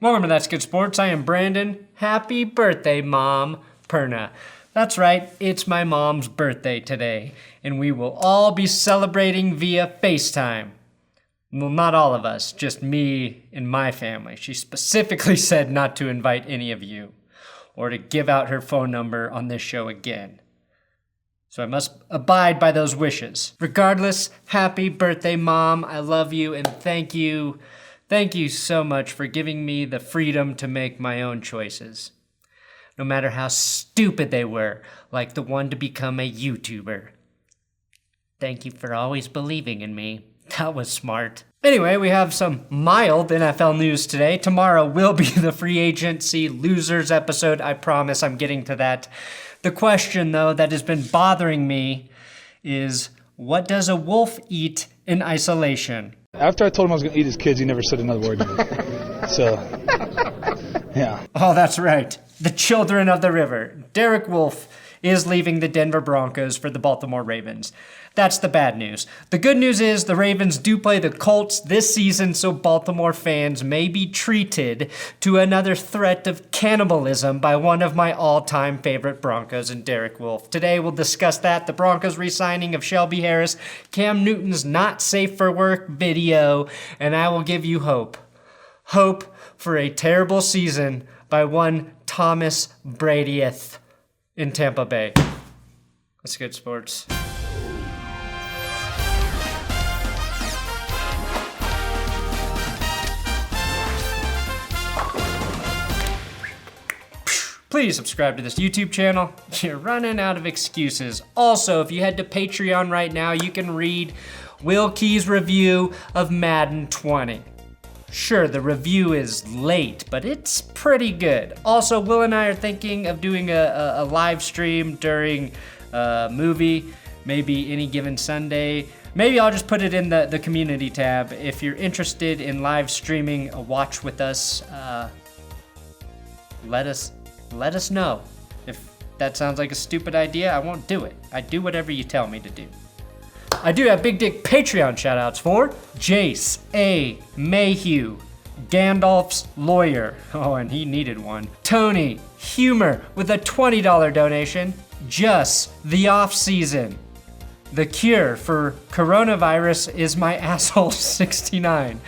Welcome to That's Good Sports. I am Brandon. Happy birthday, Mom Perna. That's right, it's my mom's birthday today, and we will all be celebrating via FaceTime. Well, not all of us, just me and my family. She specifically said not to invite any of you, or to give out her phone number on this show again. So I must abide by those wishes. Regardless, happy birthday, Mom. I love you, and thank you. Thank you so much for giving me the freedom to make my own choices. No matter how stupid they were, like the one to become a YouTuber. Thank you for always believing in me. That was smart. Anyway, we have some mild NFL news today. Tomorrow will be the free agency losers episode. I promise I'm getting to that. The question, though, that has been bothering me is, what does a wolf eat in isolation? After I told him I was going to eat his kids, he never said another word to me. So, yeah. Oh, that's right. The children of the river. Derek Wolfe is leaving the Denver Broncos for the Baltimore Ravens. That's the bad news. The good news is the Ravens do play the Colts this season, so Baltimore fans may be treated to another threat of cannibalism by one of my all-time favorite Broncos and Derek Wolfe. Today we'll discuss that, the Broncos re-signing of Shelby Harris, Cam Newton's not safe for work video, and I will give you hope. Hope for a terrible season by one Thomas Bradyeth in Tampa Bay. That's good sports. Please subscribe to this YouTube channel. You're running out of excuses. Also, if you head to Patreon right now, you can read Will Key's review of Madden 20. Sure, the review is late, but it's pretty good. Also, Will and I are thinking of doing a live stream during a movie, maybe any given Sunday. Maybe I'll just put it in the community tab. If you're interested in live streaming a watch with us, let us know. If that sounds like a stupid idea, I won't do it. I do whatever you tell me to do. I do have big dick Patreon shoutouts for Jace A. Mayhew, Gandalf's lawyer. Oh, and he needed one. Tony Humor with a $20 donation. Just the off season. The cure for coronavirus is my asshole 69.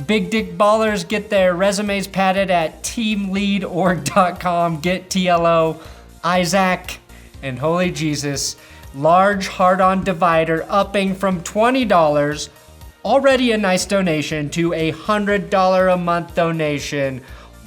Big dick ballers get their resumes padded at teamleadorg.com. Get TLO, Isaac, and Holy Jesus. Large hard-on divider upping from $20, already a nice donation, to a $100 a month donation.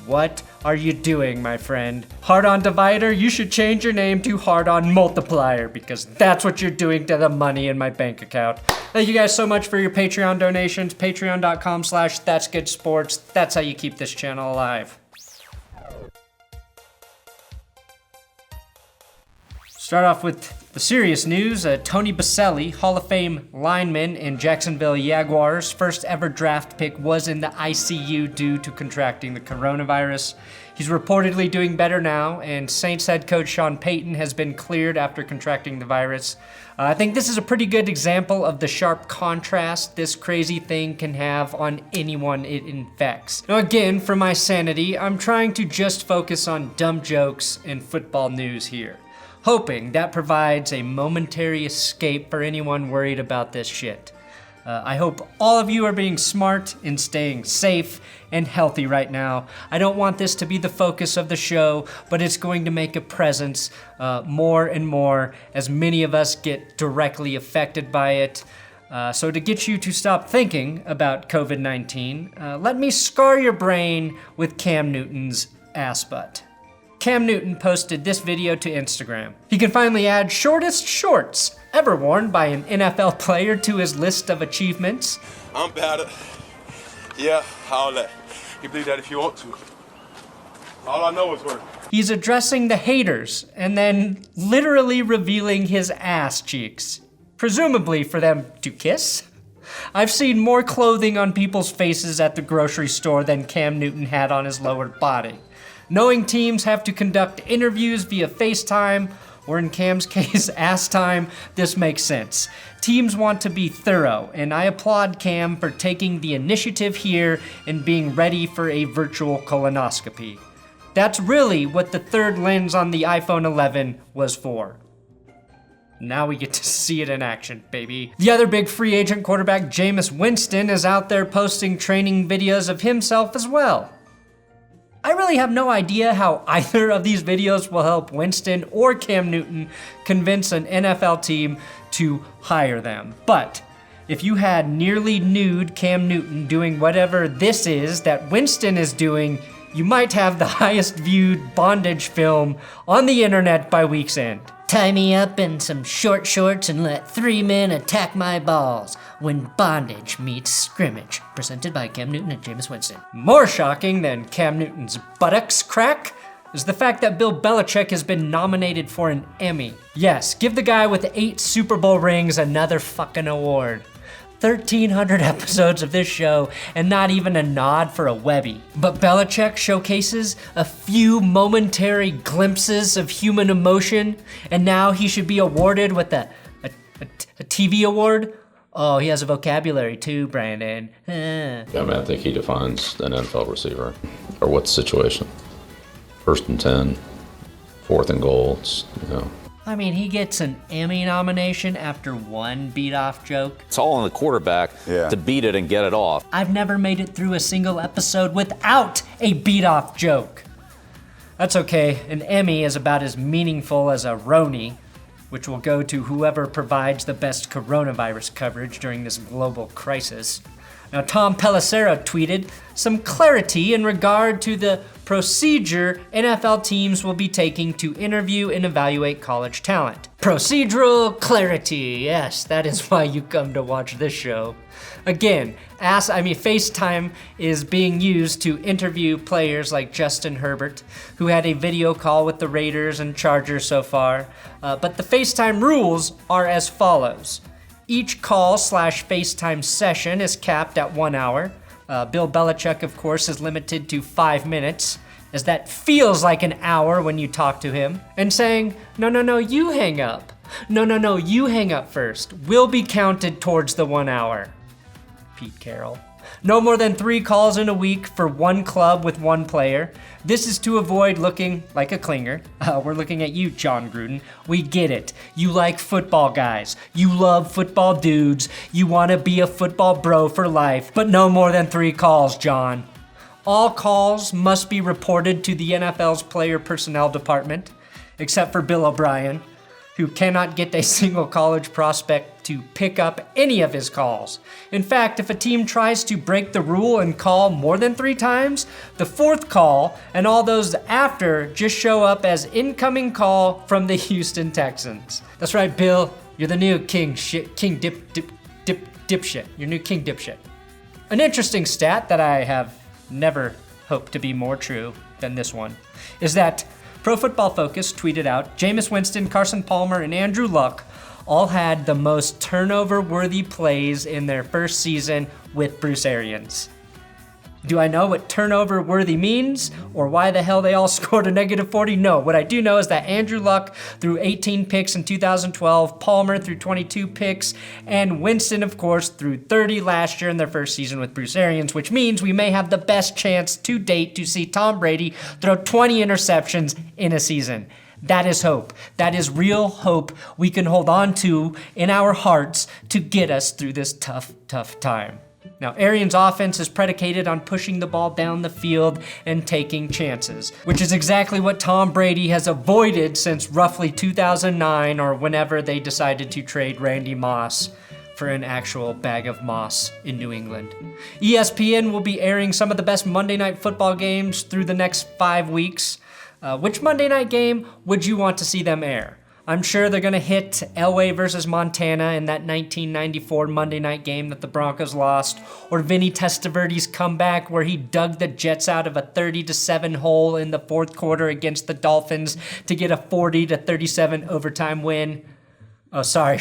What are you doing, my friend? Hard-on divider, you should change your name to hard-on multiplier, because that's what you're doing to the money in my bank account. Thank you guys so much for your Patreon donations. Patreon.com/ThatsGoodSports. That's how you keep this channel alive. Start off with the serious news. Tony Boselli, Hall of Fame lineman and Jacksonville Jaguars' first ever draft pick, was in the ICU due to contracting the coronavirus. He's reportedly doing better now, and Saints head coach Sean Payton has been cleared after contracting the virus. I think this is a pretty good example of the sharp contrast this crazy thing can have on anyone it infects. Now again, for my sanity, I'm trying to just focus on dumb jokes and football news here, hoping that provides a momentary escape for anyone worried about this shit. I hope all of you are being smart and staying safe and healthy right now. I don't want this to be the focus of the show, but it's going to make a presence more and more as many of us get directly affected by it. So to get you to stop thinking about COVID-19, let me scar your brain with Cam Newton's ass butt. Cam Newton posted this video to Instagram. He can finally add shortest shorts ever worn by an NFL player to his list of achievements. I'm better. Yeah, I'll let you believe that if you want to. All I know is work. He's addressing the haters and then literally revealing his ass cheeks, presumably for them to kiss. I've seen more clothing on people's faces at the grocery store than Cam Newton had on his lower body. Knowing teams have to conduct interviews via FaceTime, or in Cam's case, ass time, this makes sense. Teams want to be thorough, and I applaud Cam for taking the initiative here and being ready for a virtual colonoscopy. That's really what the third lens on the iPhone 11 was for. Now we get to see it in action, baby. The other big free agent quarterback, Jameis Winston, is out there posting training videos of himself as well. I really have no idea how either of these videos will help Winston or Cam Newton convince an NFL team to hire them. But if you had nearly nude Cam Newton doing whatever this is that Winston is doing, you might have the highest viewed bondage film on the internet by week's end. Tie me up in some short shorts and let 3 men attack my balls when bondage meets scrimmage. Presented by Cam Newton and Jameis Winston. More shocking than Cam Newton's buttocks crack is the fact that Bill Belichick has been nominated for an Emmy. Yes, give the guy with 8 Super Bowl rings another fucking award. 1,300 episodes of this show and not even a nod for a Webby. But Belichick showcases a few momentary glimpses of human emotion, and now he should be awarded with a TV award? Oh, he has a vocabulary too, Brandon. I think he defines an NFL receiver. Or what situation? 1st and 10, 4th and goal, I mean, he gets an Emmy nomination after one beat-off joke. It's all on the quarterback to beat it and get it off. I've never made it through a single episode without a beat-off joke. That's okay, an Emmy is about as meaningful as a Roni, which will go to whoever provides the best coronavirus coverage during this global crisis. Now, Tom Pelissero tweeted some clarity in regard to the procedure NFL teams will be taking to interview and evaluate college talent. Procedural clarity, yes, that is why you come to watch this show. Again, FaceTime is being used to interview players like Justin Herbert, who had a video call with the Raiders and Chargers so far, but the FaceTime rules are as follows. Each call/FaceTime session is capped at 1 hour. Bill Belichick, of course, is limited to 5 minutes, as that feels like an hour when you talk to him. And saying, no, you hang up. No, you hang up first. Will be counted towards the 1 hour. Pete Carroll. No more than 3 calls in a week for one club with one player. This is to avoid looking like a clinger. We're looking at you, John Gruden. We get it. You like football guys. You love football dudes. You want to be a football bro for life. But no more than 3 calls, John. All calls must be reported to the NFL's player personnel department, except for Bill O'Brien, who cannot get a single college prospect to pick up any of his calls. In fact, if a team tries to break the rule and call more than 3 times, the 4th call and all those after just show up as incoming call from the Houston Texans. That's right, Bill. You're the new dipshit. Your new king dipshit. An interesting stat that I have never hoped to be more true than this one is that Pro Football Focus tweeted out, Jameis Winston, Carson Palmer, and Andrew Luck all had the most turnover-worthy plays in their first season with Bruce Arians. Do I know what turnover-worthy means or why the hell they all scored a -40? No. What I do know is that Andrew Luck threw 18 picks in 2012, Palmer threw 22 picks, and Winston, of course, threw 30 last year in their first season with Bruce Arians, which means we may have the best chance to date to see Tom Brady throw 20 interceptions in a season. That is hope. That is real hope we can hold on to in our hearts to get us through this tough time. Now, Arians' offense is predicated on pushing the ball down the field and taking chances, which is exactly what Tom Brady has avoided since roughly 2009 or whenever they decided to trade Randy Moss for an actual bag of moss in New England. ESPN will be airing some of the best Monday Night Football games through the next 5 weeks. Which Monday night game would you want to see them air? I'm sure they're going to hit Elway versus Montana in that 1994 Monday night game that the Broncos lost, or Vinny Testaverde's comeback where he dug the Jets out of a 30-7 hole in the 4th quarter against the Dolphins to get a 40-37 overtime win. Oh, sorry.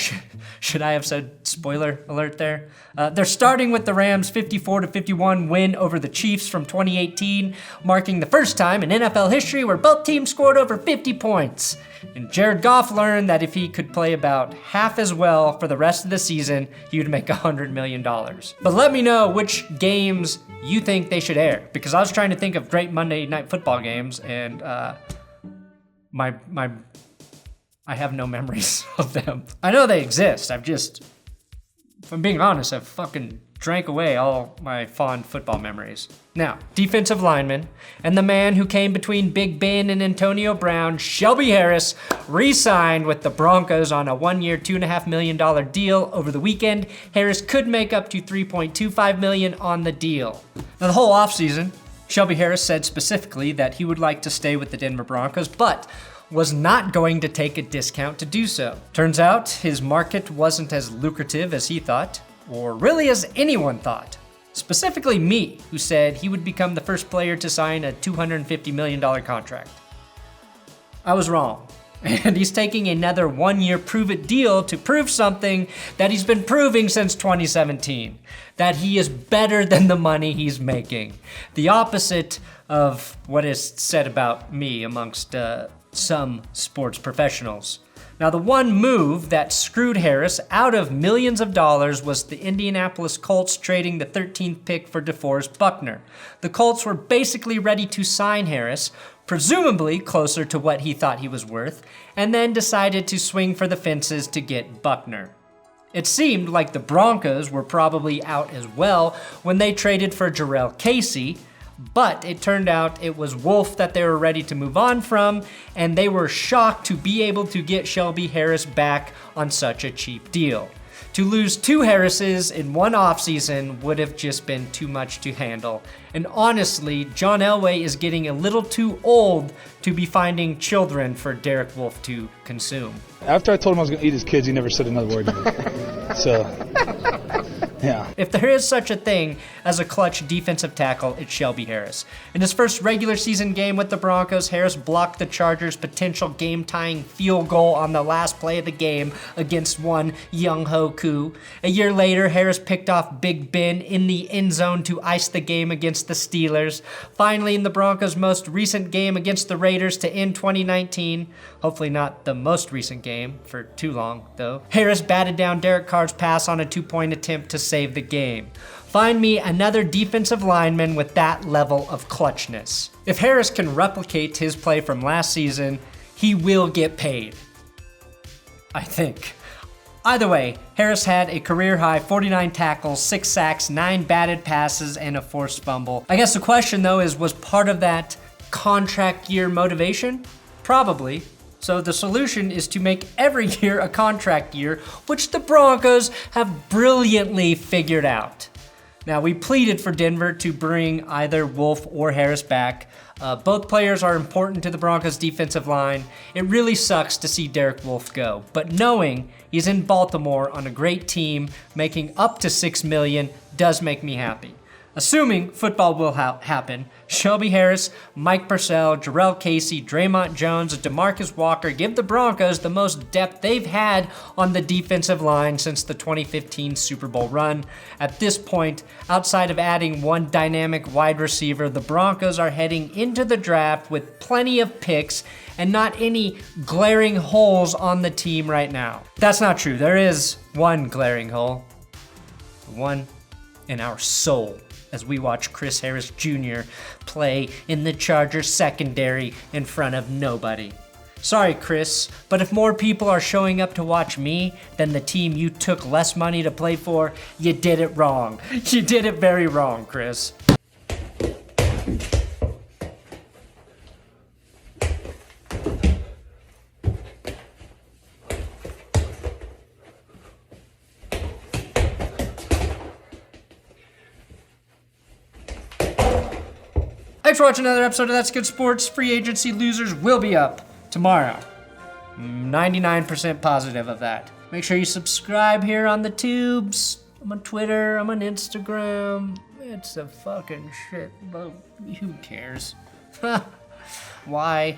Should I have said spoiler alert there? They're starting with the Rams' 54-51 win over the Chiefs from 2018, marking the first time in NFL history where both teams scored over 50 points. And Jared Goff learned that if he could play about half as well for the rest of the season, he would make $100 million. But let me know which games you think they should air, because I was trying to think of great Monday Night Football games, and I have no memories of them. I know they exist. If I'm being honest, I've fucking drank away all my fond football memories. Now, defensive lineman, and the man who came between Big Ben and Antonio Brown, Shelby Harris, re-signed with the Broncos on a 1-year, $2.5 million deal over the weekend. Harris could make up to $3.25 million on the deal. Now, the whole offseason, Shelby Harris said specifically that he would like to stay with the Denver Broncos, but was not going to take a discount to do so. Turns out his market wasn't as lucrative as he thought, or really as anyone thought. Specifically me, who said he would become the first player to sign a $250 million contract. I was wrong, and he's taking another 1-year prove-it deal to prove something that he's been proving since 2017, that he is better than the money he's making. The opposite of what is said about me amongst some sports professionals. Now, the one move that screwed Harris out of millions of dollars was the Indianapolis Colts trading the 13th pick for DeForest Buckner. The Colts were basically ready to sign Harris, presumably closer to what he thought he was worth, and then decided to swing for the fences to get Buckner. It seemed like the Broncos were probably out as well when they traded for Jarrell Casey, but it turned out it was Wolfe that they were ready to move on from, and they were shocked to be able to get Shelby Harris back on such a cheap deal. To lose 2 Harrises in one offseason would have just been too much to handle. And honestly, John Elway is getting a little too old to be finding children for Derek Wolfe to consume. After I told him I was going to eat his kids, he never said another word to me. So, yeah. If there is such a thing as a clutch defensive tackle, it's Shelby Harris. In his first regular season game with the Broncos, Harris blocked the Chargers' potential game-tying field goal on the last play of the game against one Young-Ho Koo. A year later, Harris picked off Big Ben in the end zone to ice the game against the Steelers. Finally, in the Broncos' most recent game against the Raiders to end 2019, hopefully not the most recent game for too long, though, Harris batted down Derek Carr's pass on a 2-point attempt to save the game. Find me another defensive lineman with that level of clutchness. If Harris can replicate his play from last season, he will get paid. I think. Either way, Harris had a career-high 49 tackles, 6 sacks, 9 batted passes, and a forced fumble. I guess the question, though, is was part of that contract year motivation? Probably. So the solution is to make every year a contract year, which the Broncos have brilliantly figured out. Now, we pleaded for Denver to bring either Wolfe or Harris back. Both players are important to the Broncos' defensive line. It really sucks to see Derek Wolfe go, but knowing he's in Baltimore on a great team, making up to $6 million, does make me happy. Assuming football will happen, Shelby Harris, Mike Purcell, Jarrell Casey, Draymond Jones, and DeMarcus Walker give the Broncos the most depth they've had on the defensive line since the 2015 Super Bowl run. At this point, outside of adding one dynamic wide receiver, the Broncos are heading into the draft with plenty of picks and not any glaring holes on the team right now. That's not true. There is one glaring hole. One in our soul, as we watch Chris Harris Jr. play in the Chargers secondary in front of nobody. Sorry, Chris, but if more people are showing up to watch me than the team you took less money to play for, you did it wrong. You did it very wrong, Chris. Thanks for watching another episode of That's Good Sports. Free agency losers will be up tomorrow. 99% positive of that. Make sure you subscribe here on the tubes. I'm on Twitter, I'm on Instagram. It's a fucking shit, but who cares? Why?